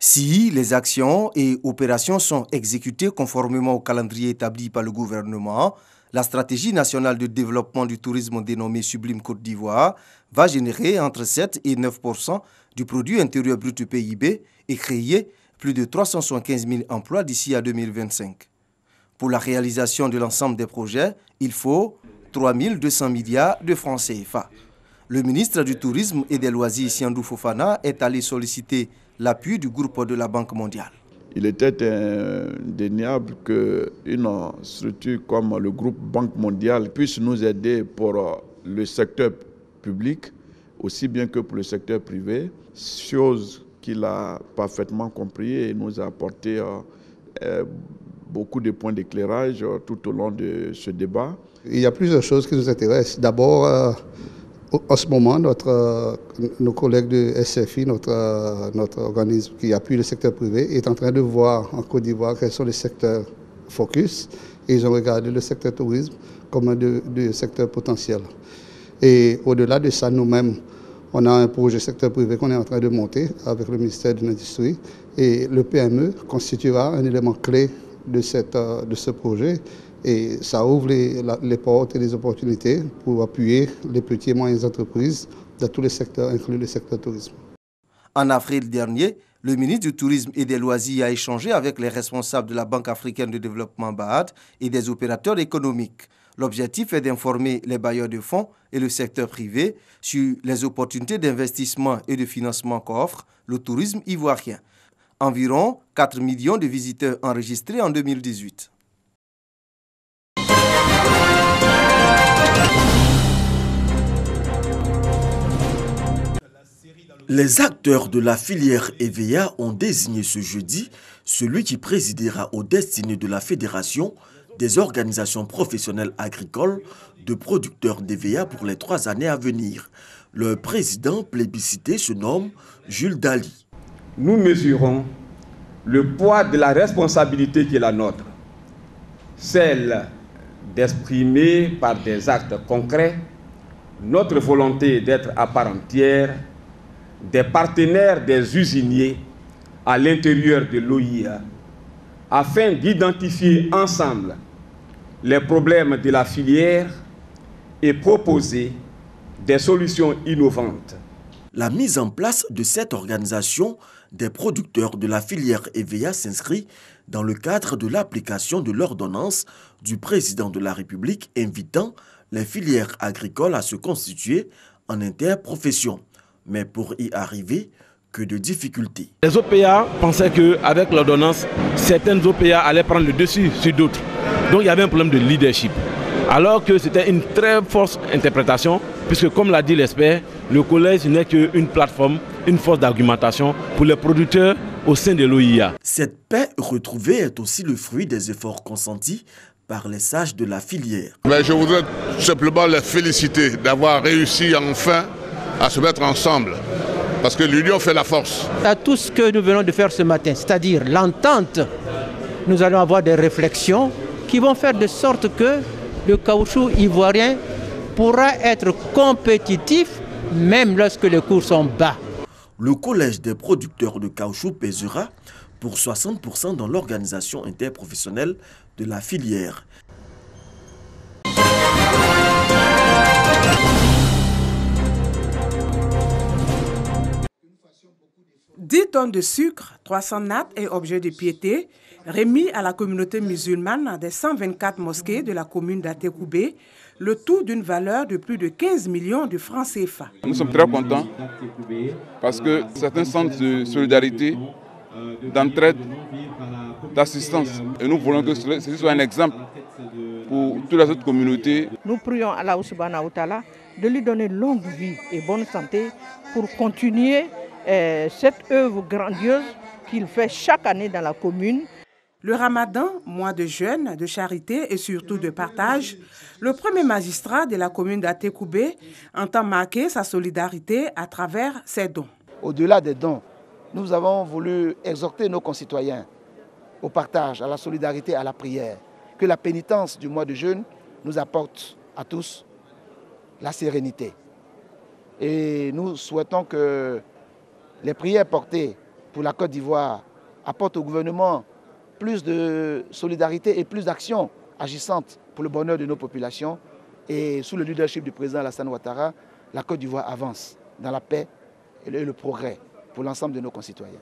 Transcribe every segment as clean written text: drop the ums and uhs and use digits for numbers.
Si les actions et opérations sont exécutées conformément au calendrier établi par le gouvernement, la stratégie nationale de développement du tourisme dénommée Sublime Côte d'Ivoire va générer entre 7 et 9% du produit intérieur brut du PIB et créer plus de 375 000 emplois d'ici à 2025. Pour la réalisation de l'ensemble des projets, il faut 3 200 milliards de francs CFA. Le ministre du Tourisme et des Loisirs, Siandou Fofana, est allé solliciter l'appui du groupe de la Banque mondiale. Il était indéniable qu'une structure comme le groupe Banque mondiale puisse nous aider pour le secteur public, aussi bien que pour le secteur privé, chose qu'il a parfaitement compris et nous a apporté beaucoup de points d'éclairage tout au long de ce débat. Il y a plusieurs choses qui nous intéressent. D'abord, en ce moment, nos collègues de SFI, notre organisme qui appuie le secteur privé, est en train de voir en Côte d'Ivoire quels sont les secteurs focus. Et ils ont regardé le secteur tourisme comme un des secteurs potentiels. Et au-delà de ça, nous-mêmes, on a un projet secteur privé qu'on est en train de monter avec le ministère de l'Industrie. Et le PME constituera un élément clé de ce projet. Et ça ouvre les portes et les opportunités pour appuyer les petites et moyennes entreprises dans tous les secteurs, inclus le secteur tourisme. En avril dernier, le ministre du Tourisme et des Loisirs a échangé avec les responsables de la Banque africaine de développement BAD et des opérateurs économiques. L'objectif est d'informer les bailleurs de fonds et le secteur privé sur les opportunités d'investissement et de financement qu'offre le tourisme ivoirien. Environ 4 millions de visiteurs enregistrés en 2018. Les acteurs de la filière EVEA ont désigné ce jeudi celui qui présidera aux destinées de la Fédération des organisations professionnelles agricoles de producteurs d'EVEA pour les 3 années à venir. Le président plébiscité se nomme Jules Dali. Nous mesurons le poids de la responsabilité qui est la nôtre, celle d'exprimer par des actes concrets notre volonté d'être à part entière des partenaires des usiniers à l'intérieur de l'OIA afin d'identifier ensemble les problèmes de la filière et proposer des solutions innovantes. La mise en place de cette organisation des producteurs de la filière EVEA s'inscrit dans le cadre de l'application de l'ordonnance du président de la République invitant les filières agricoles à se constituer en interprofession. Mais pour y arriver, que de difficultés. Les OPA pensaient qu'avec l'ordonnance, certaines OPA allaient prendre le dessus sur d'autres. Donc il y avait un problème de leadership. Alors que c'était une très forte interprétation, puisque comme l'a dit l'expert, le collège n'est qu'une plateforme, une force d'argumentation pour les producteurs au sein de l'OIA. Cette paix retrouvée est aussi le fruit des efforts consentis par les sages de la filière. Mais je voudrais simplement les féliciter d'avoir réussi enfin à se mettre ensemble, parce que l'union fait la force. À tout ce que nous venons de faire ce matin, c'est-à-dire l'entente, nous allons avoir des réflexions qui vont faire de sorte que le caoutchouc ivoirien pourra être compétitif même lorsque les cours sont bas. Le collège des producteurs de caoutchouc pèsera pour 60% dans l'organisation interprofessionnelle de la filière. 10 tonnes de sucre, 300 nattes et objets de piété remis à la communauté musulmane des 124 mosquées de la commune d'Atekoubé, le tout d'une valeur de plus de 15 millions de francs CFA. Nous sommes très contents parce que certains centres de solidarité, d'entraide, d'assistance. Et nous voulons que ce soit un exemple pour toutes les autres communautés. Nous prions Allah subhanahu wa ta'ala de lui donner longue vie et bonne santé pour continuer cette œuvre grandiose qu'il fait chaque année dans la commune. Le Ramadan, mois de jeûne, de charité et surtout de partage, le premier magistrat de la commune d'Atekoubé entend marquer sa solidarité à travers ses dons. Au-delà des dons, nous avons voulu exhorter nos concitoyens au partage, à la solidarité, à la prière. Que la pénitence du mois de jeûne nous apporte à tous la sérénité. Et nous souhaitons que les prières portées pour la Côte d'Ivoire apporte au gouvernement plus de solidarité et plus d'actions agissantes pour le bonheur de nos populations. Et sous le leadership du président Alassane Ouattara, la Côte d'Ivoire avance dans la paix et le progrès pour l'ensemble de nos concitoyens.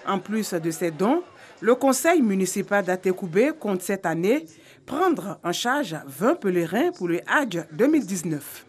En plus de ces dons, le conseil municipal d'Atekoubé compte cette année prendre en charge 20 pèlerins pour le Hadj 2019.